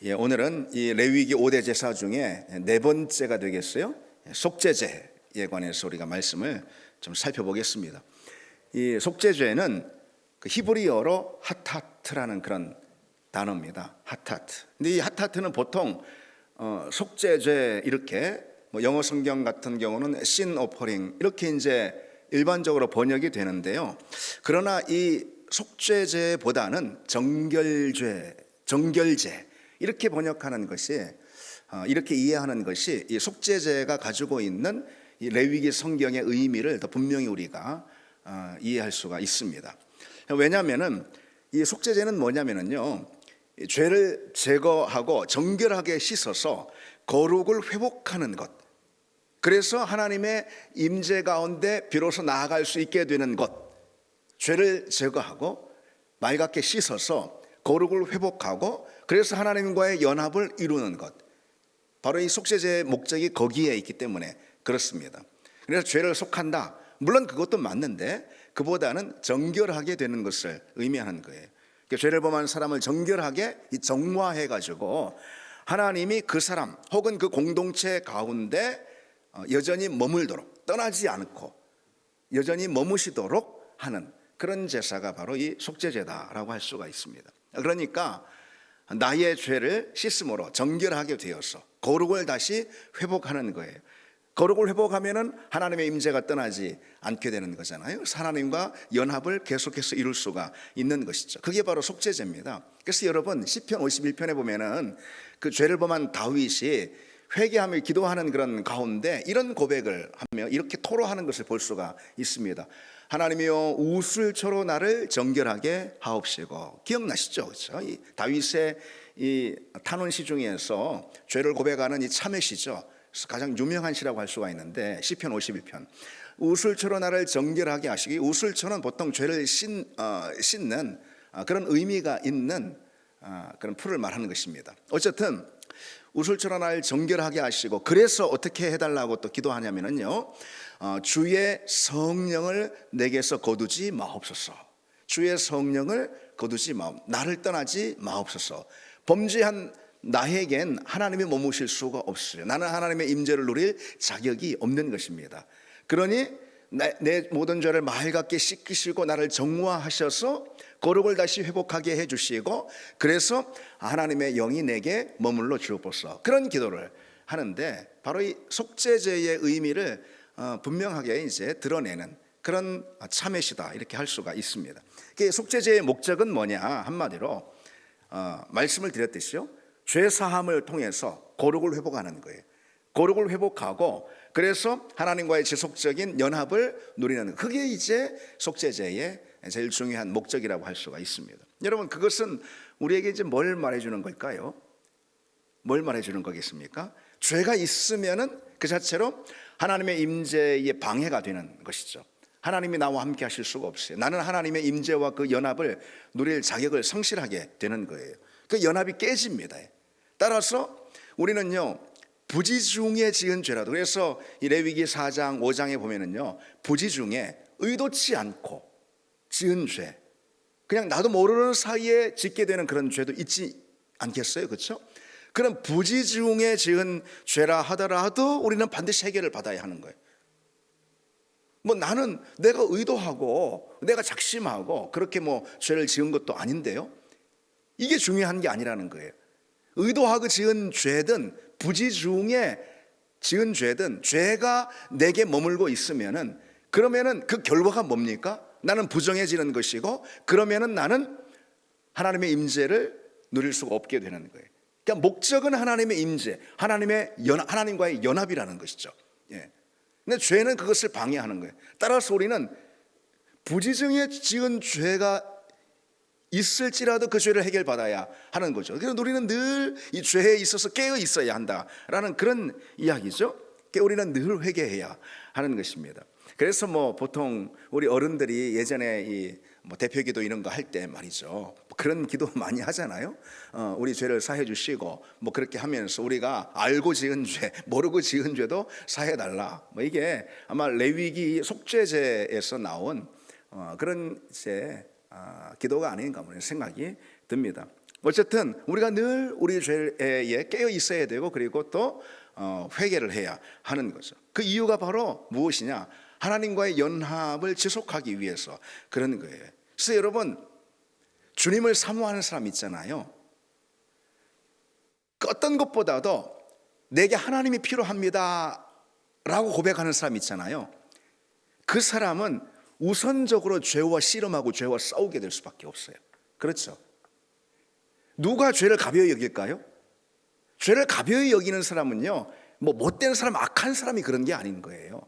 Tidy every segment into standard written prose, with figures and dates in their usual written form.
예, 오늘은 이 레위기 5대 제사 중에 네 번째가 되겠어요. 속죄제에 관해서 우리가 말씀을 좀 살펴보겠습니다. 이 속죄제는 그 히브리어로 하타트라는 그런 단어입니다. 하타트. 근데 이 하타트는 보통 속죄제 이렇게 뭐 영어 성경 같은 경우는 sin offering 이렇게 이제 일반적으로 번역이 되는데요. 그러나 이 속죄제보다는 정결제 이렇게 번역하는 것이 이렇게 이해하는 것이 이 속죄제가 가지고 있는 이 레위기 성경의 의미를 더 분명히 우리가 이해할 수가 있습니다. 왜냐하면은 이 속죄제는 뭐냐면은요, 죄를 제거하고 정결하게 씻어서 거룩을 회복하는 것. 그래서 하나님의 임재 가운데 비로소 나아갈 수 있게 되는 것. 죄를 제거하고 맑게 씻어서 거룩을 회복하고 그래서 하나님과의 연합을 이루는 것. 바로 이 속죄제의 목적이 거기에 있기 때문에 그렇습니다. 그래서 죄를 속한다. 물론 그것도 맞는데 그보다는 정결하게 되는 것을 의미하는 거예요. 그러니까 죄를 범한 사람을 정결하게 정화해가지고 하나님이 그 사람 혹은 그 공동체 가운데 여전히 머물도록 떠나지 않고 여전히 머무시도록 하는 그런 제사가 바로 이 속죄제다라고 할 수가 있습니다. 그러니까 나의 죄를 씻음으로 정결하게 되어서 거룩을 다시 회복하는 거예요. 거룩을 회복하면은 하나님의 임재가 떠나지 않게 되는 거잖아요. 하나님과 연합을 계속해서 이룰 수가 있는 것이죠. 그게 바로 속죄제입니다. 그래서 여러분 시편 51편에 보면은 그 죄를 범한 다윗이 회개하며 기도하는 그런 가운데 이런 고백을 하며 이렇게 토로하는 것을 볼 수가 있습니다. 하나님이여 우슬초로 나를 정결하게 하옵시고. 기억나시죠? 그렇죠? 이 다윗의 이 탄원시 중에서 죄를 고백하는 이 참회시죠. 가장 유명한 시라고 할 수가 있는데 시편 51편 우슬초로 나를 정결하게 하시기. 우슬초는 보통 죄를 씻는 그런 의미가 있는 그런 풀을 말하는 것입니다. 어쨌든 우슬초로 나를 정결하게 하시고 그래서 어떻게 해달라고 또 기도하냐면요, 주의 성령을 내게서 거두지 마옵소서. 주의 성령을 거두지 나를 떠나지 마옵소서. 범죄한 나에겐 하나님이 머무실 수가 없어요. 나는 하나님의 임재를 누릴 자격이 없는 것입니다. 그러니 내 모든 죄를 맑게 씻기시고 나를 정화하셔서 거룩을 다시 회복하게 해주시고 그래서 하나님의 영이 내게 머물러 주옵소서. 그런 기도를 하는데 바로 이 속죄제의 의미를 분명하게 이제 드러내는 그런 참회시다 이렇게 할 수가 있습니다. 속죄제의 목적은 뭐냐, 한마디로 말씀을 드렸듯이요, 죄 사함을 통해서 거룩을 회복하는 거예요. 거룩을 회복하고 그래서 하나님과의 지속적인 연합을 누리는, 그게 이제 속죄제의 제일 중요한 목적이라고 할 수가 있습니다. 여러분, 그것은 우리에게 이제 뭘 말해주는 걸까요? 뭘 말해주는 거겠습니까? 죄가 있으면은 그 자체로 하나님의 임재에 방해가 되는 것이죠. 하나님이 나와 함께 하실 수가 없어요. 나는 하나님의 임재와 그 연합을 누릴 자격을 성실하게 되는 거예요. 그 연합이 깨집니다. 따라서 우리는요, 부지 중에 지은 죄라도, 그래서 이 레위기 4장 5장에 보면은요, 부지 중에 의도치 않고 지은 죄, 그냥 나도 모르는 사이에 짓게 되는 그런 죄도 있지 않겠어요? 그렇죠? 그런 부지 중에 지은 죄라 하더라도 우리는 반드시 해결을 받아야 하는 거예요. 뭐 나는 내가 의도하고 내가 작심하고 그렇게 뭐 죄를 지은 것도 아닌데요, 이게 중요한 게 아니라는 거예요. 의도하고 지은 죄든 부지 중에 지은 죄든 죄가 내게 머물고 있으면은 그러면은 그 결과가 뭡니까? 나는 부정해지는 것이고 그러면은 나는 하나님의 임재를 누릴 수가 없게 되는 거예요. 그러니까 목적은 하나님의 임재, 하나님과의 연합이라는 것이죠. 예. 근데 죄는 그것을 방해하는 거예요. 따라서 우리는 부지중에 지은 죄가 있을지라도 그 죄를 해결받아야 하는 거죠. 그래서 우리는 늘 이 죄에 있어서 깨어 있어야 한다라는 그런 이야기죠. 우리는 늘 회개해야 하는 것입니다. 그래서 뭐 보통 우리 어른들이 예전에 이 뭐 대표기도 이런 거 할 때 말이죠, 그런 기도 많이 하잖아요. 우리 죄를 사해 주시고 뭐 그렇게 하면서 우리가 알고 지은 죄, 모르고 지은 죄도 사해 달라. 뭐 이게 아마 레위기 속죄제에서 나온 그런 이제 기도가 아닌가 하는 생각이 듭니다. 어쨌든 우리가 늘 우리 죄에 깨어 있어야 되고, 그리고 또 회개를 해야 하는 거죠. 그 이유가 바로 무엇이냐? 하나님과의 연합을 지속하기 위해서 그런 거예요. 그래서 여러분, 주님을 사모하는 사람 있잖아요. 그 어떤 것보다도 내게 하나님이 필요합니다 라고 고백하는 사람 있잖아요. 그 사람은 우선적으로 죄와 씨름하고 죄와 싸우게 될 수밖에 없어요. 그렇죠? 누가 죄를 가벼이 여길까요? 죄를 가벼이 여기는 사람은요, 뭐 못된 사람, 악한 사람이 그런 게 아닌 거예요.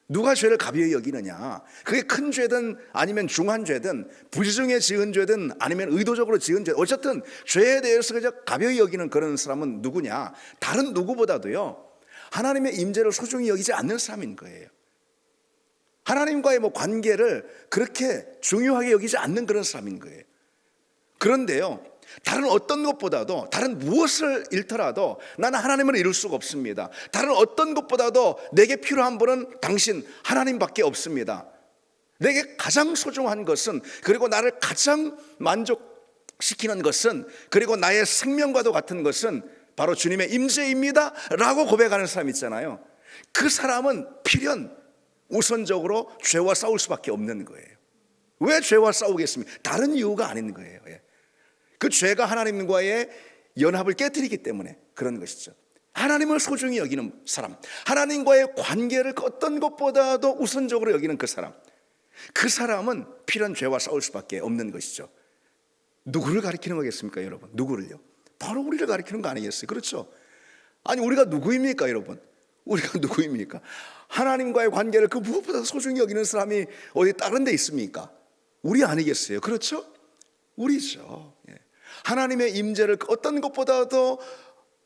누가 죄를 가벼이 여기느냐? 그게 큰 죄든 아니면 중한 죄든, 부지중에 지은 죄든 아니면 의도적으로 지은 죄, 어쨌든 죄에 대해서 그저 가벼이 여기는 그런 사람은 누구냐? 다른 누구보다도요, 하나님의 임재를 소중히 여기지 않는 사람인 거예요. 하나님과의 뭐 관계를 그렇게 중요하게 여기지 않는 그런 사람인 거예요. 그런데요, 다른 어떤 것보다도, 다른 무엇을 잃더라도 나는 하나님을 잃을 수가 없습니다. 다른 어떤 것보다도 내게 필요한 분은 당신 하나님밖에 없습니다. 내게 가장 소중한 것은, 그리고 나를 가장 만족시키는 것은, 그리고 나의 생명과도 같은 것은 바로 주님의 임재입니다 라고 고백하는 사람 있잖아요. 그 사람은 필연 우선적으로 죄와 싸울 수밖에 없는 거예요. 왜 죄와 싸우겠습니까? 다른 이유가 아닌 거예요. 그 죄가 하나님과의 연합을 깨뜨리기 때문에 그런 것이죠. 하나님을 소중히 여기는 사람, 하나님과의 관계를 어떤 것보다도 우선적으로 여기는 그 사람, 그 사람은 필연 죄와 싸울 수밖에 없는 것이죠. 누구를 가리키는 거겠습니까, 여러분? 누구를요? 바로 우리를 가리키는 거 아니겠어요? 그렇죠? 아니, 우리가 누구입니까, 여러분? 우리가 누구입니까? 하나님과의 관계를 그 무엇보다 소중히 여기는 사람이 어디 다른 데 있습니까? 우리 아니겠어요? 그렇죠? 우리죠. 하나님의 임재를 어떤 것보다도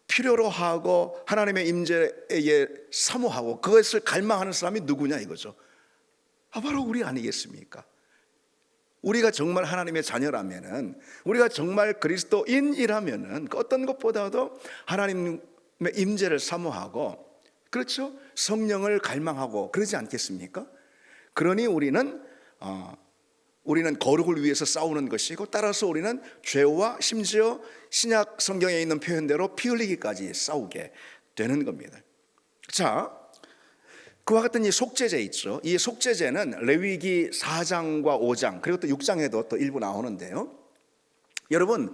필요로 하고 하나님의 임재에 사모하고 그것을 갈망하는 사람이 누구냐 이거죠. 바로 우리 아니겠습니까? 우리가 정말 하나님의 자녀라면은, 우리가 정말 그리스도인이라면은 그 어떤 것보다도 하나님의 임재를 사모하고, 그렇죠? 성령을 갈망하고 그러지 않겠습니까? 그러니 우리는 거룩을 위해서 싸우는 것이고, 따라서 우리는 죄와 심지어 신약 성경에 있는 표현대로 피 흘리기까지 싸우게 되는 겁니다. 자, 그와 같은 이 속죄제 있죠. 이 속죄제는 레위기 4장과 5장 그리고 또 6장에도 또 일부 나오는데요. 여러분,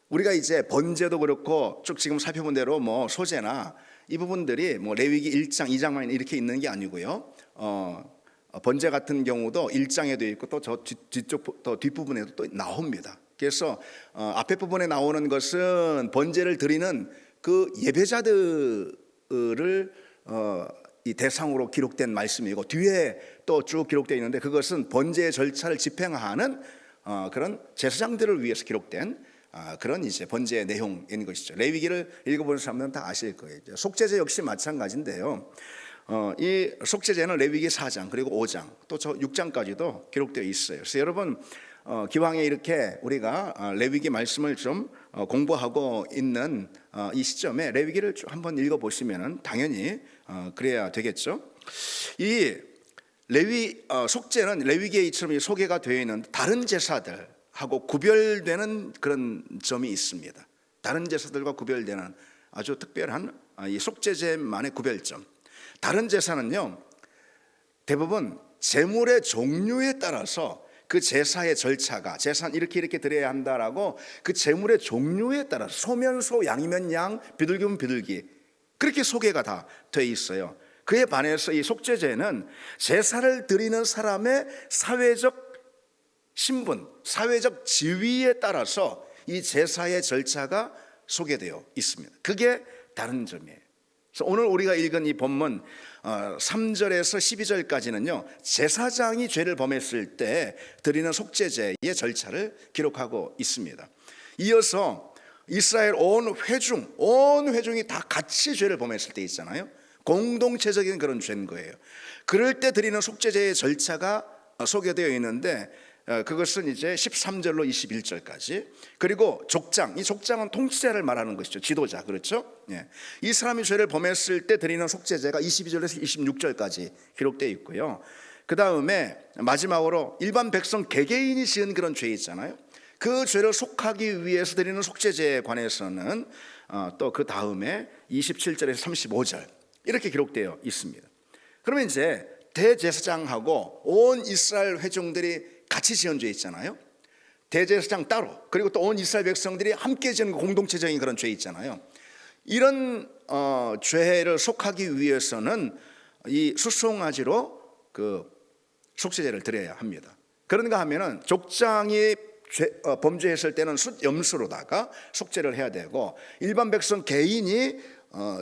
우리가 이제 번제도 그렇고 쭉 지금 살펴본 대로 뭐 소제나 이 부분들이 뭐 레위기 1장, 2장만 이렇게 있는 게 아니고요. 번제 같은 경우도 1장에도 있고 또 저 뒤쪽 또 뒷부분에도 또 나옵니다. 그래서 앞에 부분에 나오는 것은 번제를 드리는 그 예배자들을 이 대상으로 기록된 말씀이고, 뒤에 또 쭉 기록되어 있는데 그것은 번제의 절차를 집행하는 그런 제사장들을 위해서 기록된 그런 이제 번제의 내용인 것이죠. 레위기를 읽어보는 사람들은 다 아실 거예요. 속죄제 역시 마찬가지인데요. 이 속죄제는 레위기 4장 그리고 5장 또 저 6장까지도 기록되어 있어요. 그래서 여러분, 기왕에 이렇게 우리가 레위기 말씀을 좀 공부하고 있는 이 시점에 레위기를 한번 읽어보시면 당연히 그래야 되겠죠. 이 속죄는 레위기에 이처럼 소개가 되어 있는 다른 제사들하고 구별되는 그런 점이 있습니다. 다른 제사들과 구별되는 아주 특별한 이 속죄제만의 구별점. 다른 제사는요, 대부분 제물의 종류에 따라서 그 제사의 절차가, 제사는 이렇게 드려야 한다라고 그 제물의 종류에 따라서 소면 양이면 양, 비둘기면 비둘기 그렇게 소개가 다 돼 있어요. 그에 반해서 이 속죄제는 제사를 드리는 사람의 사회적 신분, 사회적 지위에 따라서 이 제사의 절차가 소개되어 있습니다. 그게 다른 점이에요. 그래서 오늘 우리가 읽은 이 본문 3절에서 12절까지는요, 제사장이 죄를 범했을 때 드리는 속죄제의 절차를 기록하고 있습니다. 이어서 이스라엘 온 회중이 다 같이 죄를 범했을 때 있잖아요. 공동체적인 그런 죄인 거예요. 그럴 때 드리는 속죄제의 절차가 소개되어 있는데 그것은 이제 13절로 21절까지. 그리고 족장, 이 족장은 통치자를 말하는 것이죠. 지도자, 그렇죠? 이 사람이 죄를 범했을 때 드리는 속죄제가 22절에서 26절까지 기록되어 있고요. 그 다음에 마지막으로 일반 백성 개개인이 지은 그런 죄 있잖아요. 그 죄를 속하기 위해서 드리는 속죄제에 관해서는 또 그 다음에 27절에서 35절 이렇게 기록되어 있습니다. 그러면 이제 대제사장하고 온 이스라엘 회중들이 같이 지은 죄 있잖아요. 대제사장 따로, 그리고 또 온 이스라엘 백성들이 함께 지은 공동체적인 그런 죄 있잖아요. 이런 죄를 속하기 위해서는 이 숫송아지로 그 속죄제를 드려야 합니다. 그런가 하면은 족장이 범죄했을 때는 숫염소로다가 속죄를 해야 되고, 일반 백성 개인이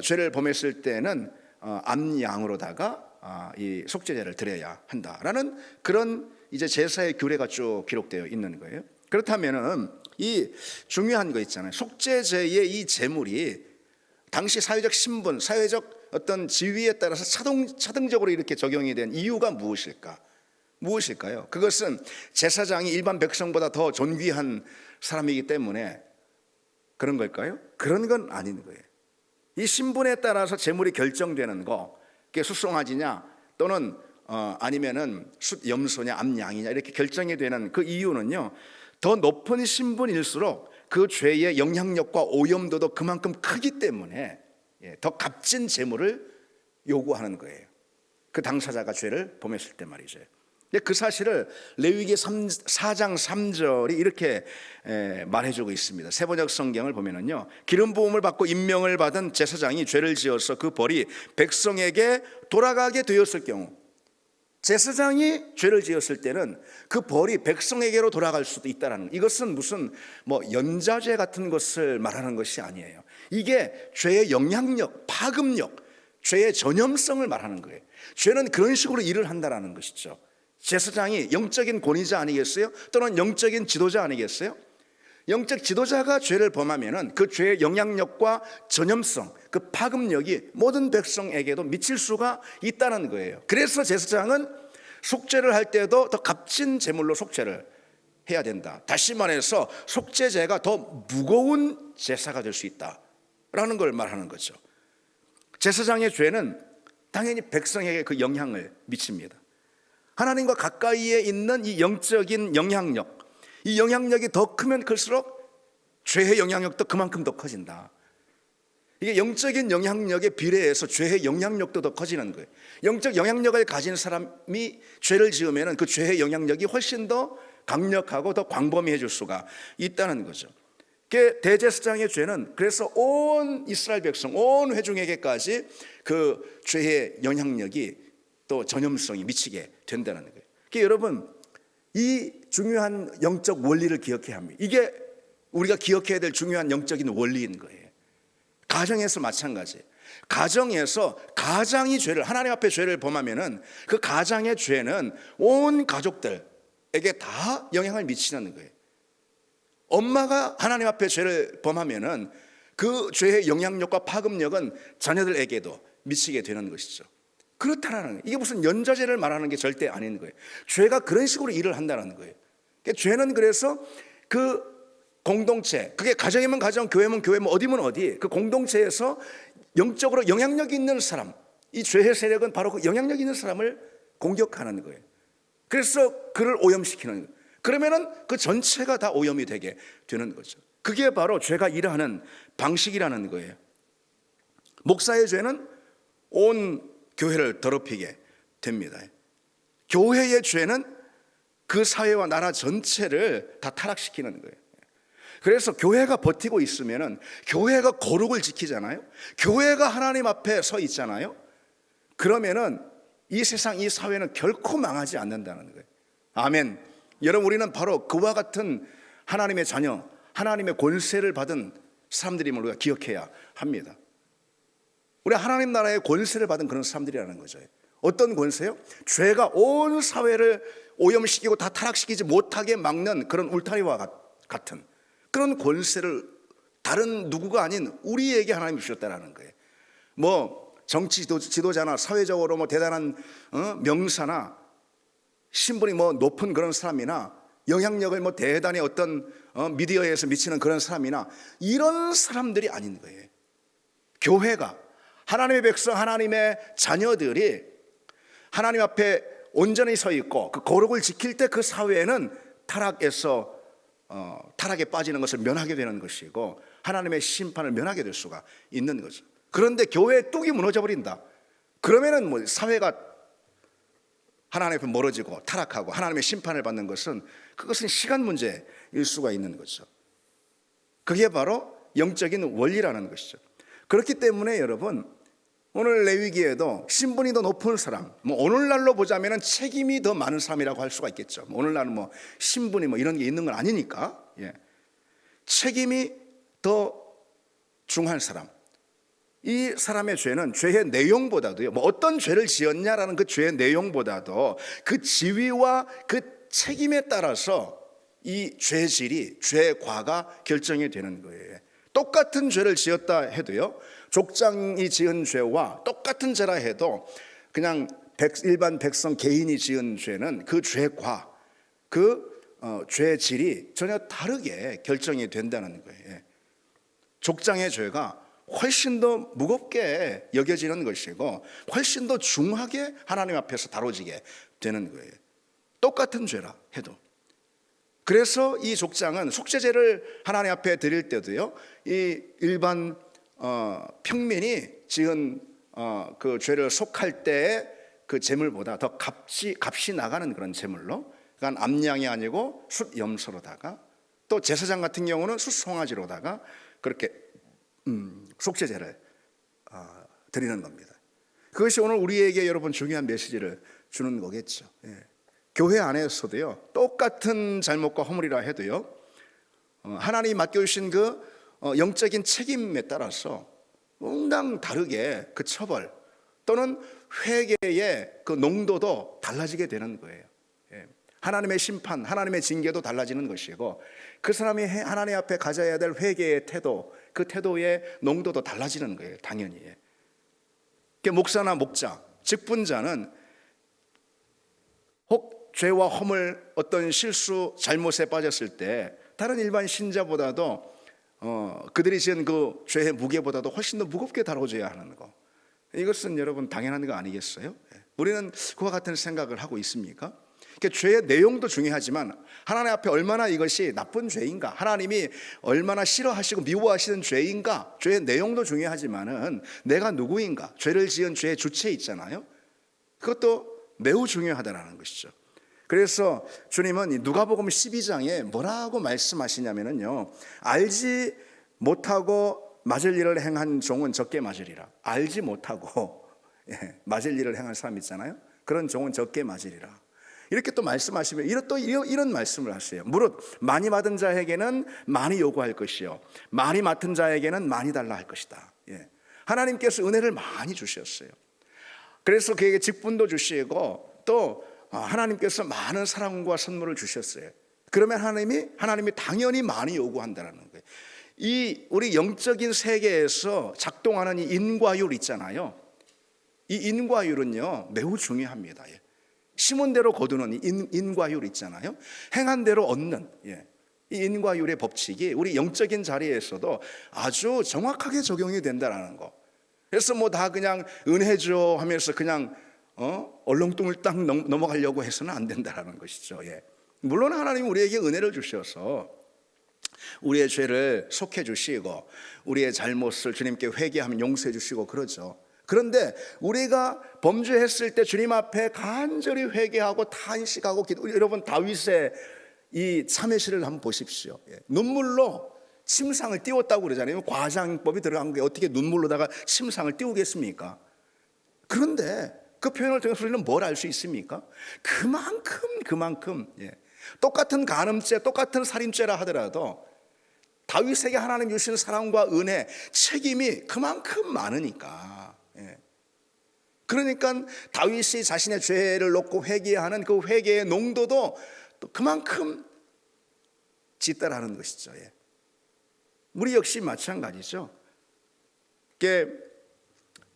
죄를 범했을 때는 암양으로다가 이 속죄제를 드려야 한다라는 그런 이제 제사의 규례가 쭉 기록되어 있는 거예요. 그렇다면은 이 중요한 거 있잖아요. 속죄제의 이 제물이 당시 사회적 신분, 사회적 어떤 지위에 따라서 차등적으로 이렇게 적용이 된 이유가 무엇일까요? 그것은 제사장이 일반 백성보다 더 존귀한 사람이기 때문에 그런 걸까요? 그런 건 아닌 거예요. 이 신분에 따라서 제물이 결정되는 거, 그게 숫송아지냐 또는 아니면은 숫염소냐 암양이냐 이렇게 결정이 되는 그 이유는요, 더 높은 신분일수록 그 죄의 영향력과 오염도도 그만큼 크기 때문에 더 값진 제물을 요구하는 거예요. 그 당사자가 죄를 범했을 때 말이죠. 그 사실을 레위기 4장 3절이 이렇게 말해주고 있습니다. 세번역 성경을 보면은요, 기름 부음을 받고 임명을 받은 제사장이 죄를 지어서 그 벌이 백성에게 돌아가게 되었을 경우, 제사장이 죄를 지었을 때는 그 벌이 백성에게로 돌아갈 수도 있다라는, 이것은 무슨 뭐 연자죄 같은 것을 말하는 것이 아니에요. 이게 죄의 영향력, 파급력, 죄의 전염성을 말하는 거예요. 죄는 그런 식으로 일을 한다라는 것이죠. 제사장이 영적인 권위자 아니겠어요? 또는 영적인 지도자 아니겠어요? 영적 지도자가 죄를 범하면은 그 죄의 영향력과 전염성, 그 파급력이 모든 백성에게도 미칠 수가 있다는 거예요. 그래서 제사장은 속죄를 할 때도 더 값진 제물로 속죄를 해야 된다. 다시 말해서 속죄제가 더 무거운 제사가 될 수 있다라는 걸 말하는 거죠. 제사장의 죄는 당연히 백성에게 그 영향을 미칩니다. 하나님과 가까이에 있는 이 영적인 영향력, 이 영향력이 더 크면 클수록 죄의 영향력도 그만큼 더 커진다. 이게 영적인 영향력에 비례해서 죄의 영향력도 더 커지는 거예요. 영적 영향력을 가진 사람이 죄를 지으면 그 죄의 영향력이 훨씬 더 강력하고 더 광범위해질 수가 있다는 거죠. 대제사장의 죄는 그래서 온 이스라엘 백성, 온 회중에게까지 그 죄의 영향력이 또 전염성이 미치게 된다는 거예요. 그러니까 여러분, 이 중요한 영적 원리를 기억해야 합니다. 이게 우리가 기억해야 될 중요한 영적인 원리인 거예요. 가정에서 마찬가지. 가정에서 가장이 죄를, 하나님 앞에 죄를 범하면은 그 가장의 죄는 온 가족들에게 다 영향을 미치는 거예요. 엄마가 하나님 앞에 죄를 범하면은 그 죄의 영향력과 파급력은 자녀들에게도 미치게 되는 것이죠. 그렇다라는 거예요. 이게 무슨 연좌제를 말하는 게 절대 아닌 거예요. 죄가 그런 식으로 일을 한다는 거예요. 그러니까 죄는 그래서 그 공동체, 그게 가정이면 가정, 교회면 교회, 뭐 어디면 어디, 그 공동체에서 영적으로 영향력 있는 사람, 이 죄의 세력은 바로 그 영향력 있는 사람을 공격하는 거예요. 그래서 그를 오염시키는 거예요. 그러면은 그 전체가 다 오염이 되게 되는 거죠. 그게 바로 죄가 일하는 방식이라는 거예요. 목사의 죄는 온 교회를 더럽히게 됩니다. 교회의 죄는 그 사회와 나라 전체를 다 타락시키는 거예요. 그래서 교회가 버티고 있으면은, 교회가 거룩을 지키잖아요. 교회가 하나님 앞에 서 있잖아요. 그러면은 이 세상, 이 사회는 결코 망하지 않는다는 거예요. 아멘. 여러분, 우리는 바로 그와 같은 하나님의 자녀, 하나님의 권세를 받은 사람들임을 우리가 기억해야 합니다. 우리 하나님 나라의 권세를 받은 그런 사람들이라는 거죠. 어떤 권세요? 죄가 온 사회를 오염시키고 다 타락시키지 못하게 막는 그런 울타리와 같은 그런 권세를 다른 누구가 아닌 우리에게 하나님이 주셨다는 거예요. 뭐 정치 지도자나 사회적으로 뭐 대단한 명사나 신분이 뭐 높은 그런 사람이나 영향력을 뭐 대단히 어떤 미디어에서 미치는 그런 사람이나 이런 사람들이 아닌 거예요. 교회가, 하나님의 백성, 하나님의 자녀들이 하나님 앞에 온전히 서 있고 그 거룩을 지킬 때 그 사회는 타락에서 타락에 빠지는 것을 면하게 되는 것이고 하나님의 심판을 면하게 될 수가 있는 거죠. 그런데 교회의 뚝이 무너져 버린다. 그러면은 뭐 사회가 하나님 앞에 멀어지고 타락하고 하나님의 심판을 받는 것은 그것은 시간 문제일 수가 있는 거죠. 그게 바로 영적인 원리라는 것이죠. 그렇기 때문에 여러분, 오늘 레위기에도 신분이 더 높은 사람, 뭐 오늘날로 보자면은 책임이 더 많은 사람이라고 할 수가 있겠죠. 오늘날은 뭐 신분이 뭐 이런 게 있는 건 아니니까, 책임이 더 중한 사람, 이 사람의 죄는 죄의 내용보다도요, 뭐 어떤 죄를 지었냐라는 그 죄의 내용보다도 그 지위와 그 책임에 따라서 이 죄질이, 죄과가 결정이 되는 거예요. 똑같은 죄를 지었다 해도요, 족장이 지은 죄와 똑같은 죄라 해도 그냥 일반 백성 개인이 지은 죄는 그 죄과 그 죄질이 전혀 다르게 결정이 된다는 거예요. 족장의 죄가 훨씬 더 무겁게 여겨지는 것이고 훨씬 더 중하게 하나님 앞에서 다뤄지게 되는 거예요. 똑같은 죄라 해도. 그래서 이 족장은 속죄제를 하나님 앞에 드릴 때도요, 이 일반 평민이 지은 그 죄를 속할 때의 그 제물보다 더 값이 나가는 그런 제물로, 그러니까 암양이 아니고 숫염소로다가, 또 제사장 같은 경우는 숫송아지로다가 그렇게 속죄제를 드리는 겁니다. 그것이 오늘 우리에게 여러분 중요한 메시지를 주는 거겠죠. 교회 안에서도요, 똑같은 잘못과 허물이라 해도요, 하나님이 맡겨주신 그 영적인 책임에 따라서 응당 다르게 그 처벌 또는 회개의 그 농도도 달라지게 되는 거예요. 하나님의 심판, 하나님의 징계도 달라지는 것이고, 그 사람이 하나님 앞에 가져야 될 회개의 태도, 그 태도의 농도도 달라지는 거예요. 당연히. 목사나 목자, 직분자는 혹 죄와 허물, 어떤 실수, 잘못에 빠졌을 때 다른 일반 신자보다도 그들이 지은 그 죄의 무게보다도 훨씬 더 무겁게 다뤄져야 하는 거, 이것은 여러분 당연한 거 아니겠어요? 우리는 그와 같은 생각을 하고 있습니까? 그러니까 죄의 내용도 중요하지만 하나님 앞에 얼마나 이것이 나쁜 죄인가, 하나님이 얼마나 싫어하시고 미워하시는 죄인가, 죄의 내용도 중요하지만은 내가 누구인가, 죄를 지은 죄의 주체 있잖아요. 그것도 매우 중요하다는 것이죠. 그래서 주님은 누가복음 12장에 뭐라고 말씀하시냐면요, 알지 못하고 맞을 일을 행한 종은 적게 맞으리라. 알지 못하고 맞을 일을 행한 사람 있잖아요. 그런 종은 적게 맞으리라. 이렇게 또 말씀하시면 이런 말씀을 하세요. 무릇 많이 받은 자에게는 많이 요구할 것이요, 많이 맡은 자에게는 많이 달라 할 것이다. 하나님께서 은혜를 많이 주셨어요. 그래서 그에게 직분도 주시고 또 하나님께서 많은 사랑과 선물을 주셨어요. 그러면 하나님이 당연히 많이 요구한다는 거예요. 이 우리 영적인 세계에서 작동하는 이 인과율 있잖아요. 이 인과율은요 매우 중요합니다. 심은 대로 거두는 이 인과율 있잖아요. 행한 대로 얻는 이 인과율의 법칙이 우리 영적인 자리에서도 아주 정확하게 적용이 된다는 거. 그래서 뭐 다 그냥 은혜 줘 하면서 그냥 얼렁뚱을 딱 넘어가려고 해서는 안 된다는 것이죠. 물론 하나님이 우리에게 은혜를 주셔서 우리의 죄를 속해 주시고 우리의 잘못을 주님께 회개하면 용서해 주시고 그러죠. 그런데 우리가 범죄했을 때 주님 앞에 간절히 회개하고 탄식하고 여러분 다윗의 이 참회시를 한번 보십시오. 눈물로 침상을 띄웠다고 그러잖아요. 과장법이 들어간 게 어떻게 눈물로다가 침상을 띄우겠습니까? 그런데 그 표현을 통해서 우리는 뭘 알 수 있습니까? 그만큼 똑같은 간음죄, 똑같은 살인죄라 하더라도 다윗에게 하나님 주신 사랑과 은혜, 책임이 그만큼 많으니까. 그러니까 다윗이 자신의 죄를 놓고 회개하는 그 회개의 농도도 또 그만큼 짙다라는 것이죠. 우리 역시 마찬가지죠.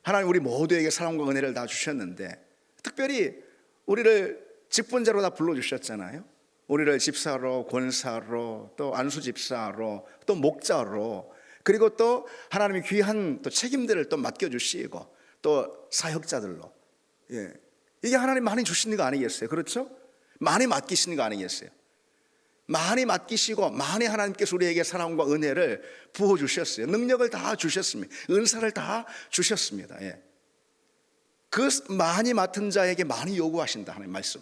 하나님 우리 모두에게 사랑과 은혜를 다 주셨는데 특별히 우리를 직분자로 다 불러주셨잖아요. 우리를 집사로, 권사로, 또 안수집사로, 또 목자로, 그리고 또 하나님의 귀한 또 책임들을 또 맡겨주시고 또 사역자들로. 이게 하나님 많이 주시는 거 아니겠어요? 그렇죠? 많이 맡기시는 거 아니겠어요? 많이 맡기시고 많이 하나님께서 우리에게 사랑과 은혜를 부어주셨어요. 능력을 다 주셨습니다. 은사를 다 주셨습니다. 예. 그 많이 맡은 자에게 많이 요구하신다 하는 말씀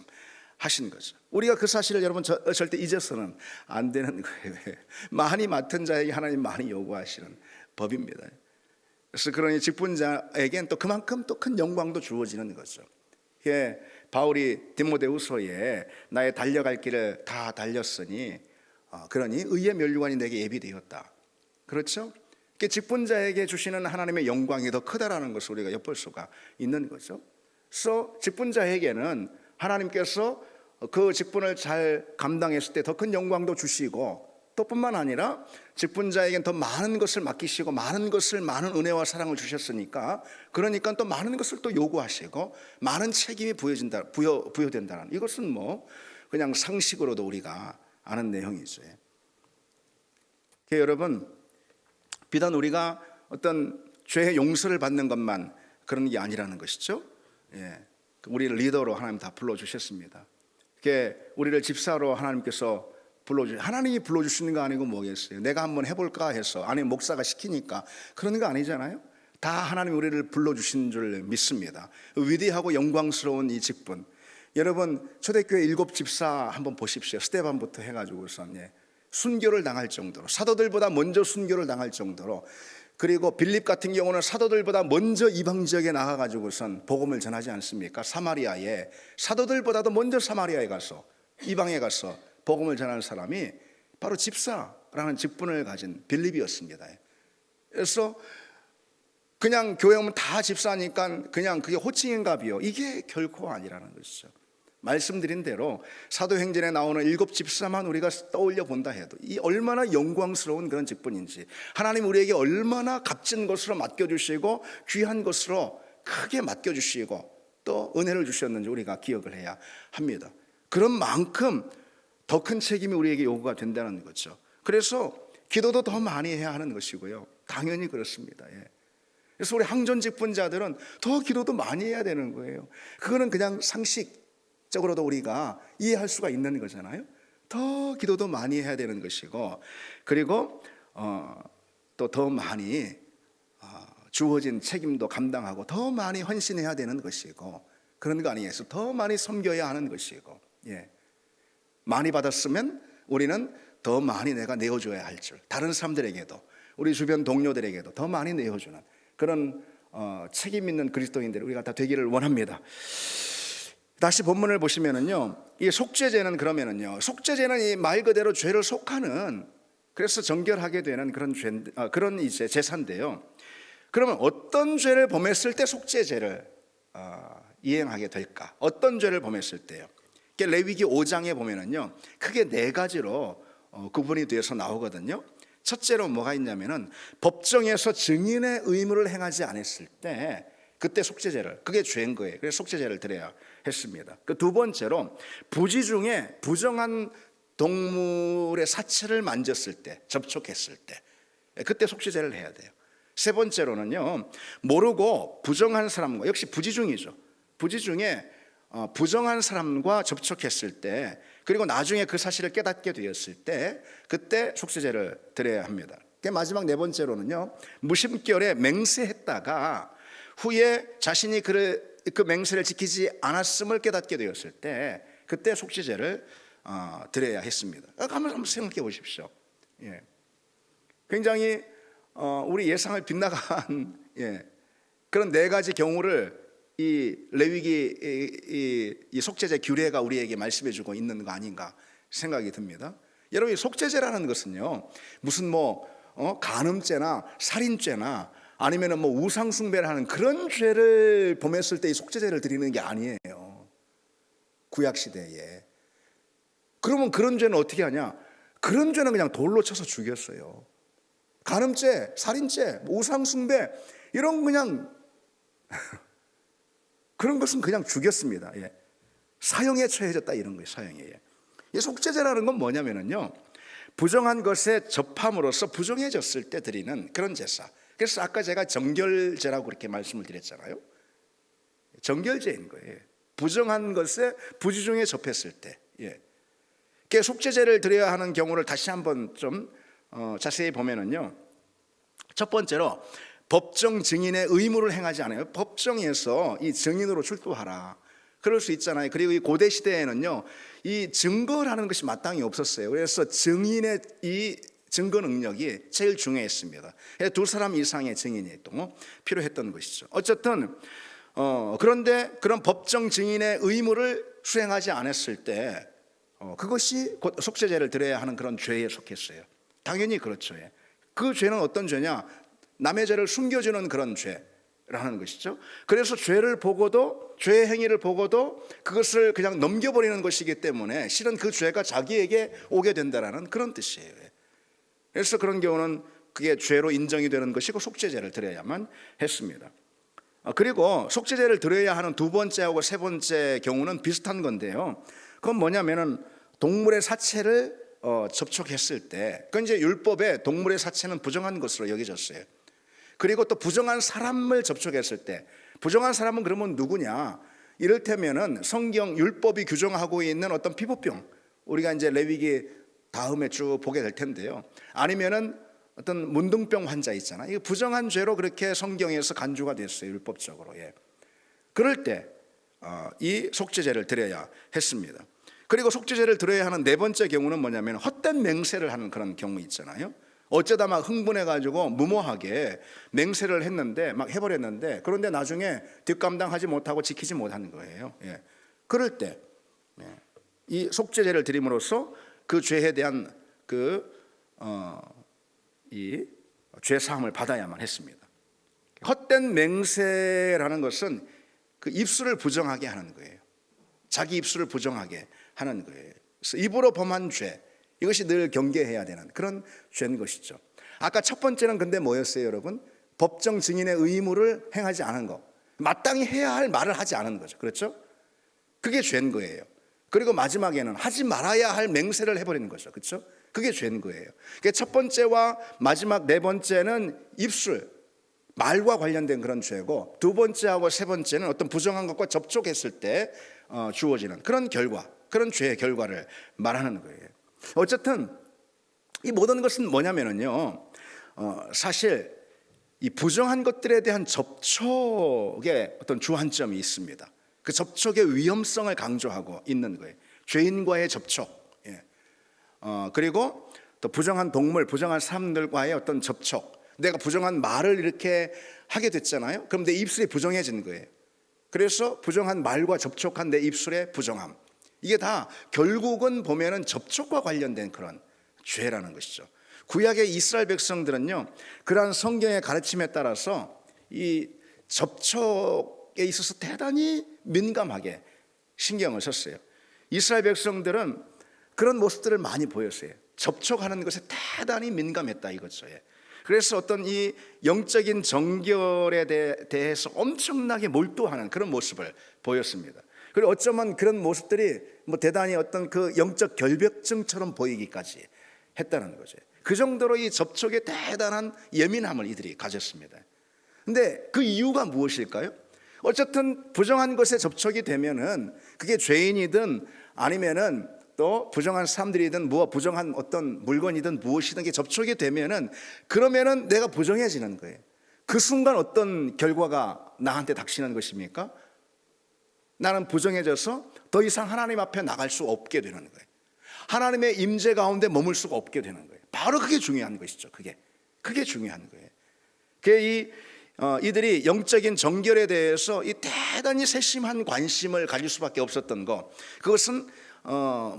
하신 거죠. 우리가 그 사실을 여러분 절대 잊어서는 안 되는 거예요. 많이 맡은 자에게 하나님 많이 요구하시는 법입니다. 그래서 그러니 직분자에겐 또 그만큼 또 큰 영광도 주어지는 거죠. 예, 바울이 디모데후서에 나의 달려갈 길을 다 달렸으니 그러니 의의 면류관이 내게 예비되었다. 그렇죠? 직분자에게 주시는 하나님의 영광이 더 크다라는 것을 우리가 엿볼 수가 있는 거죠. 그래서 직분자에게는 하나님께서 그 직분을 잘 감당했을 때 더 큰 영광도 주시고, 또 뿐만 아니라 직분자에겐 더 많은 것을 맡기시고 많은 은혜와 사랑을 주셨으니까, 그러니까 또 많은 것을 또 요구하시고 많은 책임이 부여된다는, 이것은 뭐 그냥 상식으로도 우리가 아는 내용이죠. 여러분, 비단 우리가 어떤 죄의 용서를 받는 것만 그런 게 아니라는 것이죠. 예, 우리를 리더로 하나님 다 불러주셨습니다. 우리를 집사로 하나님께서 하나님이 불러주시는 거 아니고 뭐겠어요? 내가 한번 해볼까 해서, 아니 목사가 시키니까 그런 거 아니잖아요. 다 하나님 우리를 불러주신 줄 믿습니다. 위대하고 영광스러운 이 직분, 여러분 초대교회 7 집사 한번 보십시오. 스데반부터 해가지고선 순교를 당할 정도로, 사도들보다 먼저 순교를 당할 정도로, 그리고 빌립 같은 경우는 사도들보다 먼저 이방 지역에 나가가지고선 복음을 전하지 않습니까? 사마리아에, 사도들보다도 먼저 사마리아에 가서, 이방에 가서 복음을 전하는 사람이 바로 집사라는 직분을 가진 빌립이었습니다. 그래서 그냥 교회 오면 다 집사니까 그냥 그게 호칭인가비요, 이게 결코 아니라는 것이죠. 말씀드린 대로 사도행전에 나오는 7 집사만 우리가 떠올려 본다 해도 이 얼마나 영광스러운 그런 직분인지, 하나님 우리에게 얼마나 값진 것으로 맡겨주시고 귀한 것으로 크게 맡겨주시고 또 은혜를 주셨는지 우리가 기억을 해야 합니다. 그런 만큼 더 큰 책임이 우리에게 요구가 된다는 거죠. 그래서 기도도 더 많이 해야 하는 것이고요. 당연히 그렇습니다. 그래서 우리 항전 직분자들은 더 기도도 많이 해야 되는 거예요. 그거는 그냥 상식적으로도 우리가 이해할 수가 있는 거잖아요. 더 기도도 많이 해야 되는 것이고, 그리고 또 더 많이 주어진 책임도 감당하고 더 많이 헌신해야 되는 것이고, 그런 거 아니겠어요? 더 많이 섬겨야 하는 것이고, 많이 받았으면 우리는 더 많이 내가 내어줘야 할 줄, 다른 사람들에게도, 우리 주변 동료들에게도 더 많이 내어주는 그런 책임 있는 그리스도인들 우리가 다 되기를 원합니다. 다시 본문을 보시면은요, 이 속죄제는 그러면은요, 속죄제는 이 말 그대로 죄를 속하는, 그래서 정결하게 되는 그런 이제 제사인데요. 그러면 어떤 죄를 범했을 때 속죄제를 이행하게 될까? 어떤 죄를 범했을 때요? 레위기 5장에 보면은요, 크게 4가지로 구분이 되어서 나오거든요. 첫째로 뭐가 있냐면은 법정에서 증인의 의무를 행하지 않았을 때, 그때 속죄제를, 그게 죄인 거예요. 그래서 속죄제를 드려야 했습니다. 그 두 번째로 부지 중에 부정한 동물의 사체를 만졌을 때, 접촉했을 때, 그때 속죄제를 해야 돼요. 세 번째로는요, 모르고 부정한 사람과, 역시 부지 중이죠. 부지 중에 부정한 사람과 접촉했을 때, 그리고 나중에 그 사실을 깨닫게 되었을 때, 그때 속죄제를 드려야 합니다. 마지막 4번째로는요, 무심결에 맹세했다가 후에 자신이 그 맹세를 지키지 않았음을 깨닫게 되었을 때, 그때 속죄제를 드려야 했습니다. 한번 생각해 보십시오. 굉장히 우리 예상을 빗나간 그런 4가지 경우를 이 레위기 이 속죄제 규례가 우리에게 말씀해주고 있는 거 아닌가 생각이 듭니다. 여러분, 속죄제라는 것은요, 무슨 간음죄나 살인죄나 아니면은 우상 숭배를 하는 그런 죄를 범했을 때 이 속죄제를 드리는 게 아니에요. 구약 시대에. 그러면 그런 죄는 어떻게 하냐? 그런 죄는 그냥 돌로 쳐서 죽였어요. 간음죄, 살인죄, 우상 숭배, 이런 그냥 그런 것은 그냥 죽였습니다. 사형에 처해졌다, 이런 거예요. 사형에. 이 속죄제라는 건 뭐냐면요, 부정한 것에 접함으로써 부정해졌을 때 드리는 그런 제사. 그래서 아까 제가 정결제라고 그렇게 말씀을 드렸잖아요. 정결제인 거예요. 부정한 것에 부지 중에 접했을 때. 속죄제를 드려야 하는 경우를 다시 한번 좀 자세히 보면은요, 첫 번째로 법정 증인의 의무를 행하지 않아요. 법정에서 이 증인으로 출두하라. 그럴 수 있잖아요. 그리고 이 고대 시대에는요, 이 증거라는 것이 마땅히 없었어요. 그래서 증인의 이 증거 능력이 제일 중요했습니다. 두 사람 이상의 증인이 또 필요했던 것이죠. 어쨌든 그런데 그런 법정 증인의 의무를 수행하지 않았을 때 그것이 곧 속죄제를 드려야 하는 그런 죄에 속했어요. 당연히 그렇죠. 그 죄는 어떤 죄냐? 남의 죄를 숨겨주는 그런 죄라는 것이죠. 그래서 죄를 보고도, 죄의 행위를 보고도 그것을 그냥 넘겨버리는 것이기 때문에 실은 그 죄가 자기에게 오게 된다는 그런 뜻이에요. 그래서 그런 경우는 그게 죄로 인정이 되는 것이고 속죄제를 드려야만 했습니다. 그리고 속죄제를 드려야 하는 두 번째하고 세 번째 경우는 비슷한 건데요. 그건 뭐냐면은 동물의 사체를 접촉했을 때, 그건 이제 율법에 동물의 사체는 부정한 것으로 여겨졌어요. 그리고 또 부정한 사람을 접촉했을 때, 부정한 사람은 그러면 누구냐? 이를테면은 성경 율법이 규정하고 있는 어떤 피부병, 우리가 이제 레위기 다음에 쭉 보게 될 텐데요. 아니면은 어떤 문둥병 환자 있잖아요. 이거 부정한 죄로 그렇게 성경에서 간주가 됐어요, 율법적으로. 그럴 때 이 속죄제를 드려야 했습니다. 그리고 속죄제를 드려야 하는 네 번째 경우는 뭐냐면 헛된 맹세를 하는 그런 경우 있잖아요. 어쩌다 막 흥분해가지고 무모하게 맹세를 했는데 막 해버렸는데, 그런데 나중에 뒷감당하지 못하고 지키지 못하는 거예요. 그럴 때 이 속죄제를 드림으로써 그 죄에 대한 이 죄 사함을 받아야만 했습니다. 헛된 맹세라는 것은 그 입술을 부정하게 하는 거예요. 자기 입술을 부정하게 하는 거예요. 그래서 입으로 범한 죄, 이것이 늘 경계해야 되는 그런 죄인 것이죠. 아까 첫 번째는 근데 뭐였어요, 여러분? 법정 증인의 의무를 행하지 않은 것, 마땅히 해야 할 말을 하지 않은 거죠. 그렇죠? 그게 죄인 거예요. 그리고 마지막에는 하지 말아야 할 맹세를 해버리는 거죠. 그렇죠? 그게 죄인 거예요. 그러니까 첫 번째와 마지막 네 번째는 입술, 말과 관련된 그런 죄고, 두 번째하고 세 번째는 어떤 부정한 것과 접촉했을 때 주어지는 그런 결과, 그런 죄의 결과를 말하는 거예요. 어쨌든 이 모든 것은 뭐냐면요, 사실 이 부정한 것들에 대한 접촉의 어떤 주안점이 있습니다. 그 접촉의 위험성을 강조하고 있는 거예요. 죄인과의 접촉, 그리고 또 부정한 동물, 부정한 사람들과의 어떤 접촉. 내가 부정한 말을 이렇게 하게 됐잖아요. 그럼 내 입술이 부정해진 거예요. 그래서 부정한 말과 접촉한 내 입술의 부정함, 이게 다 결국은 보면은 접촉과 관련된 그런 죄라는 것이죠. 구약의 이스라엘 백성들은요, 그러한 성경의 가르침에 따라서 이 접촉에 있어서 대단히 민감하게 신경을 썼어요. 이스라엘 백성들은 그런 모습들을 많이 보였어요. 접촉하는 것에 대단히 민감했다 이거죠. 그래서 어떤 이 영적인 정결에 대해서 엄청나게 몰두하는 그런 모습을 보였습니다. 그리고 어쩌면 그런 모습들이 대단히 어떤 그 영적 결벽증처럼 보이기까지 했다는 거죠. 그 정도로 이 접촉에 대단한 예민함을 이들이 가졌습니다. 근데 그 이유가 무엇일까요? 어쨌든 부정한 것에 접촉이 되면은 그게 죄인이든 아니면은 또 부정한 사람들이든 부정한 어떤 물건이든 무엇이든 게 접촉이 되면은, 그러면은 내가 부정해지는 거예요. 그 순간 어떤 결과가 나한테 닥치는 것입니까? 나는 부정해져서 더 이상 하나님 앞에 나갈 수 없게 되는 거예요. 하나님의 임재 가운데 머물 수가 없게 되는 거예요. 바로 그게 중요한 것이죠. 그게 중요한 거예요. 이들이 영적인 정결에 대해서 이 대단히 세심한 관심을 가질 수밖에 없었던 것, 그것은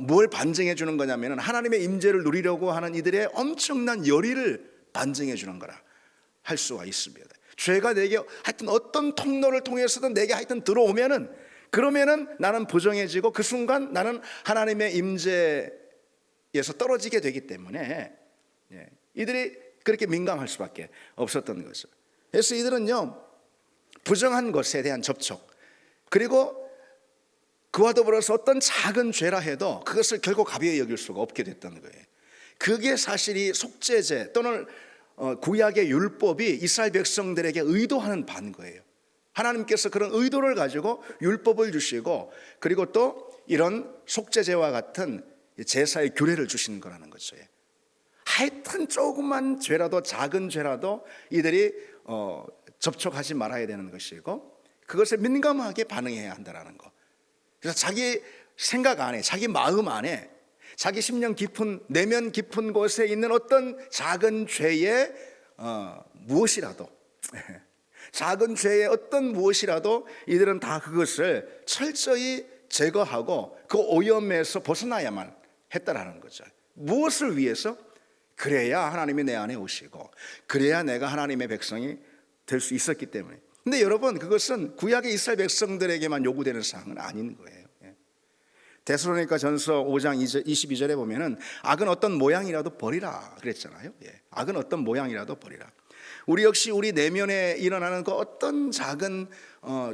뭘 반증해 주는 거냐면 하나님의 임재를 누리려고 하는 이들의 엄청난 열의를 반증해 주는 거라 할 수가 있습니다. 죄가 내게 하여튼 어떤 통로를 통해서든 내게 하여튼 들어오면은, 그러면은 나는 부정해지고 그 순간 나는 하나님의 임재에서 떨어지게 되기 때문에 이들이 그렇게 민감할 수밖에 없었던 거죠. 그래서 이들은요, 부정한 것에 대한 접촉, 그리고 그와 더불어서 어떤 작은 죄라 해도 그것을 결코 가벼이 여길 수가 없게 됐다는 거예요. 그게 사실 이 속죄제 또는 구약의 율법이 이스라엘 백성들에게 의도하는 바인 거예요. 하나님께서 그런 의도를 가지고 율법을 주시고, 그리고 또 이런 속죄제와 같은 제사의 규례를 주시는 거라는 거죠. 하여튼 조그만 죄라도, 작은 죄라도 이들이 접촉하지 말아야 되는 것이고, 그것에 민감하게 반응해야 한다는 거. 그래서 자기 생각 안에, 자기 마음 안에, 자기 심령 깊은, 내면 깊은 곳에 있는 어떤 작은 죄의 무엇이라도 작은 죄의 어떤 무엇이라도 이들은 다 그것을 철저히 제거하고 그 오염에서 벗어나야만 했다라는 거죠. 무엇을 위해서? 그래야 하나님이 내 안에 오시고, 그래야 내가 하나님의 백성이 될 수 있었기 때문에. 근데 여러분, 그것은 구약의 이스라엘 백성들에게만 요구되는 사항은 아닌 거예요. 데살로니가 전서 5장 22절에 보면은 악은 어떤 모양이라도 버리라 그랬잖아요. 악은 어떤 모양이라도 버리라. 우리 역시 우리 내면에 일어나는 그 어떤 작은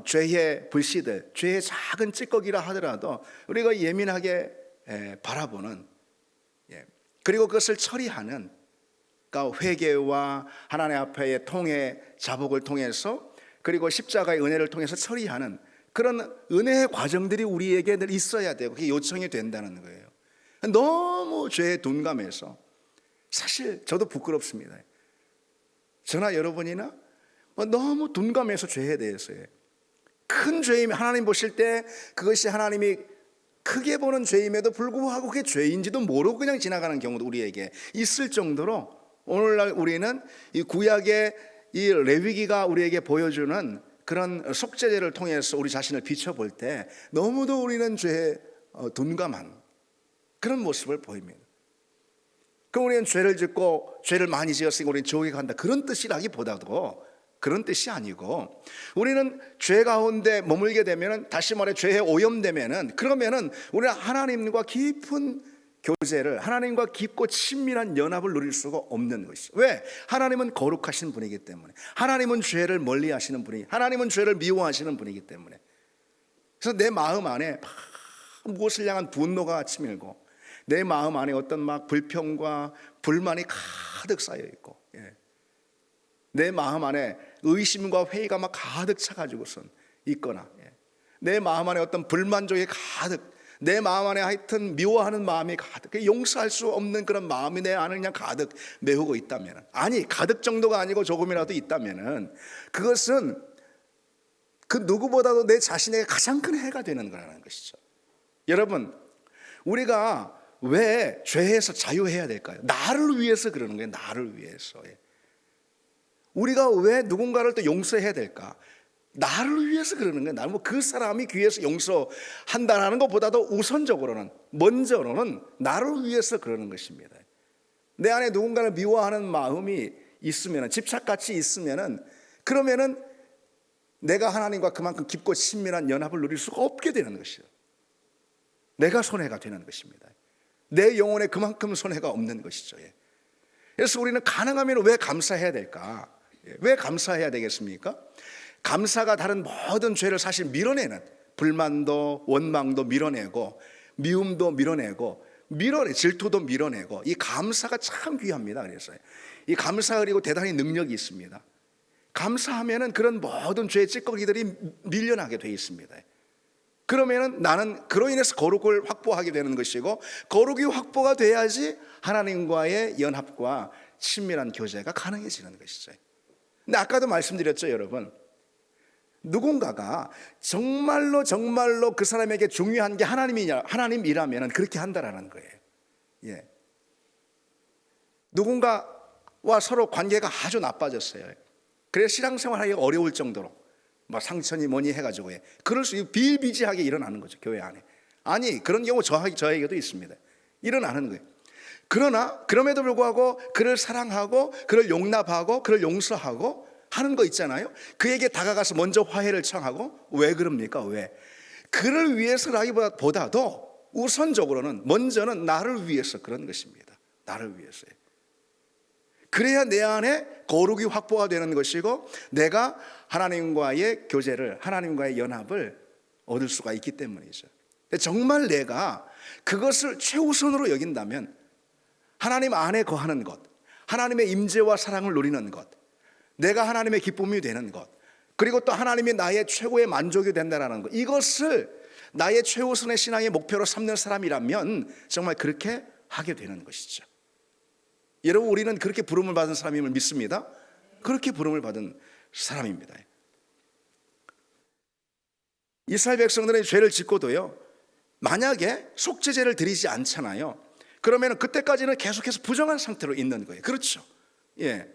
죄의 불씨들, 죄의 작은 찌꺼기라 하더라도 우리가 예민하게 바라보는, 그리고 그것을 처리하는, 그러니까 회개와 하나님 앞에의 통해 자복을 통해서, 그리고 십자가의 은혜를 통해서 처리하는 그런 은혜의 과정들이 우리에게 늘 있어야 되고, 그게 요청이 된다는 거예요. 너무 죄에 둔감해서, 사실 저도 부끄럽습니다. 저나 여러분이나 너무 둔감해서 죄에 대해서요. 큰 죄이면 하나님 보실 때 그것이 하나님이 크게 보는 죄임에도 불구하고 그게 죄인지도 모르고 그냥 지나가는 경우도 우리에게 있을 정도로, 오늘날 우리는 이 구약의 이 레위기가 우리에게 보여주는 그런 속죄제를 통해서 우리 자신을 비춰볼 때 너무도 우리는 죄에 둔감한 그런 모습을 보입니다. 그럼 우리는 죄를 짓고 죄를 많이 지었으니까 우리는 지옥에 간다, 그런 뜻이라기보다도 그런 뜻이 아니고, 우리는 죄 가운데 머물게 되면은, 다시 말해 죄에 오염되면은, 그러면은 우리는 하나님과 깊은 교제를, 하나님과 깊고 친밀한 연합을 누릴 수가 없는 것이죠. 왜? 하나님은 거룩하신 분이기 때문에, 하나님은 죄를 멀리 하시는 분이기, 하나님은 죄를 미워하시는 분이기 때문에. 그래서 내 마음 안에 무엇을 향한 분노가 치밀고, 내 마음 안에 어떤 막 불평과 불만이 가득 쌓여 있고, 내 마음 안에 의심과 회의가 막 가득 차가지고선 있거나, 내 마음 안에 어떤 불만족이 가득, 내 마음 안에 하여튼 미워하는 마음이 가득, 용서할 수 없는 그런 마음이 내 안을 그냥 가득 메우고 있다면, 아니 가득 정도가 아니고 조금이라도 있다면은, 그것은 그 누구보다도 내 자신에게 가장 큰 해가 되는 거라는 것이죠. 여러분, 우리가 왜 죄에서 자유해야 될까요? 나를 위해서 그러는 거예요. 나를 위해서. 우리가 왜 누군가를 또 용서해야 될까? 나를 위해서 그러는 거예요. 나는 그 사람이 귀해서 용서한다는 것보다도 우선적으로는, 먼저로는 나를 위해서 그러는 것입니다. 내 안에 누군가를 미워하는 마음이 있으면, 집착같이 있으면은, 그러면은 내가 하나님과 그만큼 깊고 친밀한 연합을 누릴 수가 없게 되는 것이죠. 내가 손해가 되는 것입니다. 내 영혼에 그만큼 손해가 없는 것이죠. 그래서 우리는 가능하면 왜 감사해야 될까? 왜 감사해야 되겠습니까? 감사가 다른 모든 죄를 사실 밀어내는, 불만도 원망도 밀어내고, 미움도 밀어내고, 질투도 밀어내고, 이 감사가 참 귀합니다. 그래서 이 감사, 그리고 대단히 능력이 있습니다. 감사하면은 그런 모든 죄의 찌꺼기들이 밀려나게 되어 있습니다. 그러면은 나는 그로 인해서 거룩을 확보하게 되는 것이고, 거룩이 확보가 돼야지 하나님과의 연합과 친밀한 교제가 가능해지는 것이죠. 근데 아까도 말씀드렸죠, 여러분. 누군가가 정말로 그 사람에게 중요한 게 하나님이라면 그렇게 한다라는 거예요. 누군가와 서로 관계가 아주 나빠졌어요. 그래서 신앙생활하기가 어려울 정도로 뭐 상처니 뭐니 해가지고 그럴 수 비일비재하게 일어나는 거죠, 교회 안에. 아니, 그런 경우 저에게도 있습니다. 일어나는 거예요. 그러나 그럼에도 불구하고 그를 사랑하고 그를 용납하고 그를 용서하고 하는 거 있잖아요. 그에게 다가가서 먼저 화해를 청하고. 왜 그럽니까? 왜? 그를 위해서라기보다도 우선적으로는, 먼저는 나를 위해서 그런 것입니다. 나를 위해서요. 그래야 내 안에 거룩이 확보가 되는 것이고, 내가 하나님과의 교제를, 하나님과의 연합을 얻을 수가 있기 때문이죠. 정말 내가 그것을 최우선으로 여긴다면, 하나님 안에 거하는 것, 하나님의 임재와 사랑을 누리는 것, 내가 하나님의 기쁨이 되는 것, 그리고 또 하나님이 나의 최고의 만족이 된다는 것, 이것을 나의 최우선의 신앙의 목표로 삼는 사람이라면 정말 그렇게 하게 되는 것이죠. 여러분, 우리는 그렇게 부름을 받은 사람임을 믿습니다. 그렇게 부름을 받은 사람입니다. 이스라엘 백성들은 죄를 짓고도요, 만약에 속죄제를 드리지 않잖아요. 그러면 그때까지는 계속해서 부정한 상태로 있는 거예요. 그렇죠? 예.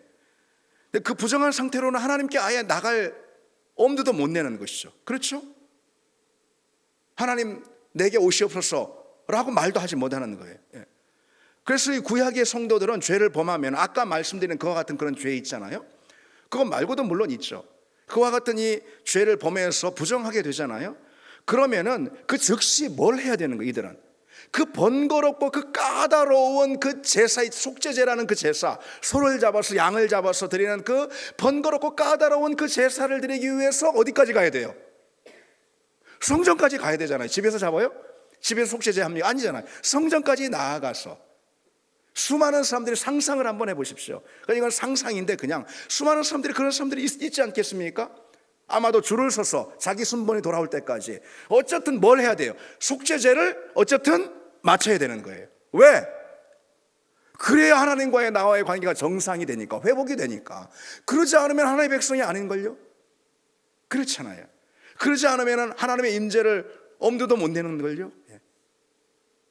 근데 그 부정한 상태로는 하나님께 아예 나갈 엄두도 못 내는 것이죠. 그렇죠? 하나님 내게 오시옵소서라고 말도 하지 못하는 거예요. 예. 그래서 이 구약의 성도들은 죄를 범하면 아까 말씀드린 그와 같은 그런 죄 있잖아요. 그것 말고도 물론 있죠. 그와 같은 이 죄를 범해서 부정하게 되잖아요. 그러면은 그 즉시 뭘 해야 되는 거예요, 이들은? 그 번거롭고 그 까다로운 그 제사, 속죄제라는 그 제사, 소를 잡아서 양을 잡아서 드리는 그 번거롭고 까다로운 그 제사를 드리기 위해서 어디까지 가야 돼요? 성전까지 가야 되잖아요. 집에서 잡아요? 집에서 속죄제 합니까? 아니잖아요. 성전까지 나아가서 수많은 사람들이 상상을 한번 해보십시오. 그러니까 이건 상상인데 그냥 수많은 사람들이 그런 사람들이 있지 않겠습니까? 아마도 줄을 서서 자기 순번이 돌아올 때까지 어쨌든 뭘 해야 돼요? 속죄제를 어쨌든 마쳐야 되는 거예요. 왜? 그래야 하나님과의 나와의 관계가 정상이 되니까, 회복이 되니까. 그러지 않으면 하나님의 백성이 아닌걸요? 그렇잖아요. 그러지 않으면 하나님의 임재를 엄두도 못 내는 걸요.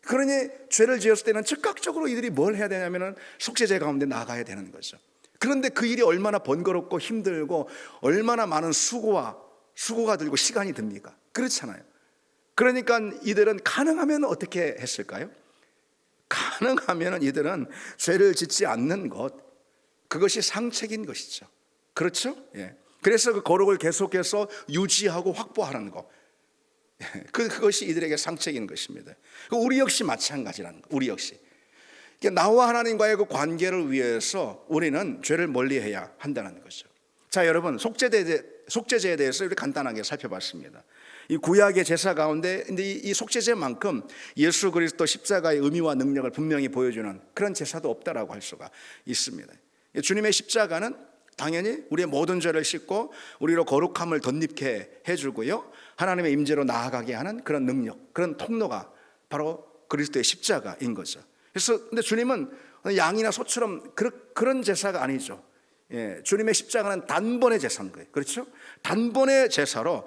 그러니 죄를 지었을 때는 즉각적으로 이들이 뭘 해야 되냐면 속죄제 가운데 나가야 되는 거죠. 그런데 그 일이 얼마나 번거롭고 힘들고 얼마나 많은 수고가 들고 시간이 듭니까? 그렇잖아요. 그러니까 이들은 가능하면 어떻게 했을까요? 가능하면 이들은 죄를 짓지 않는 것, 그것이 상책인 것이죠. 그렇죠? 예. 그래서 그 거룩을 계속해서 유지하고 확보하는 것, 그것이 이들에게 상책인 것입니다. 우리 역시 마찬가지라는 것. 우리 역시 나와 하나님과의 그 관계를 위해서 우리는 죄를 멀리해야 한다는 거죠. 자, 여러분, 속죄제에 대해서 우리 간단하게 살펴봤습니다. 이 구약의 제사 가운데 이 속죄제만큼 예수 그리스도 십자가의 의미와 능력을 분명히 보여주는 그런 제사도 없다라고 할 수가 있습니다. 주님의 십자가는 당연히 우리의 모든 죄를 씻고 우리로 거룩함을 덧입게 해주고요, 하나님의 임재로 나아가게 하는 그런 능력, 그런 통로가 바로 그리스도의 십자가인 거죠. 그래서 근데 주님은 양이나 소처럼 그런 제사가 아니죠. 예, 주님의 십자가는 단번의 제사인 거예요. 그렇죠? 단번의 제사로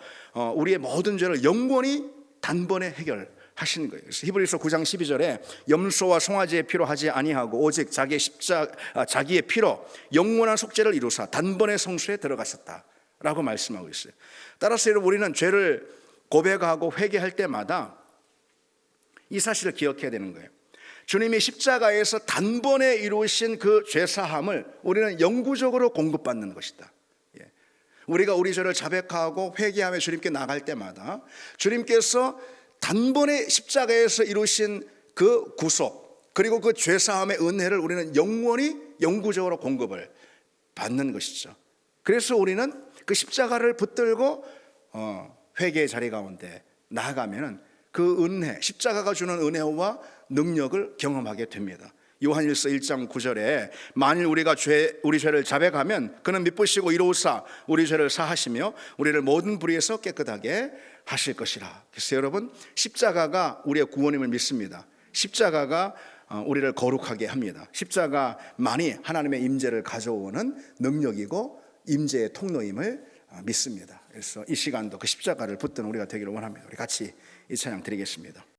우리의 모든 죄를 영원히 단번에 해결하시는 거예요. 그래서 히브리서 9장 12절에 염소와 송아지의 피로 하지 아니하고 오직 자기의 피로 영원한 속죄를 이루사 단번에 성수에 들어가셨다라고 말씀하고 있어요. 따라서 여러분, 우리는 죄를 고백하고 회개할 때마다 이 사실을 기억해야 되는 거예요. 주님이 십자가에서 단번에 이루신 그 죄사함을 우리는 영구적으로 공급받는 것이다. 우리가 우리 죄를 자백하고 회개하며 주님께 나갈 때마다 주님께서 단번에 십자가에서 이루신 그 구속, 그리고 그 죄사함의 은혜를 우리는 영원히 영구적으로 공급을 받는 것이죠. 그래서 우리는 그 십자가를 붙들고 회개의 자리 가운데 나아가면 그 은혜, 십자가가 주는 은혜와 능력을 경험하게 됩니다. 요한일서 1장 9절에 만일 우리가 우리 죄를 자백하면 그는 미쁘시고 이로우사 우리 죄를 사하시며 우리를 모든 불의에서 깨끗하게 하실 것이라. 그래서 여러분, 십자가가 우리의 구원임을 믿습니다. 십자가가 우리를 거룩하게 합니다. 십자가만이 하나님의 임재를 가져오는 능력이고 임재의 통로임을 믿습니다. 그래서 이 시간도 그 십자가를 붙든 우리가 되기를 원합니다. 우리 같이 이 찬양 드리겠습니다.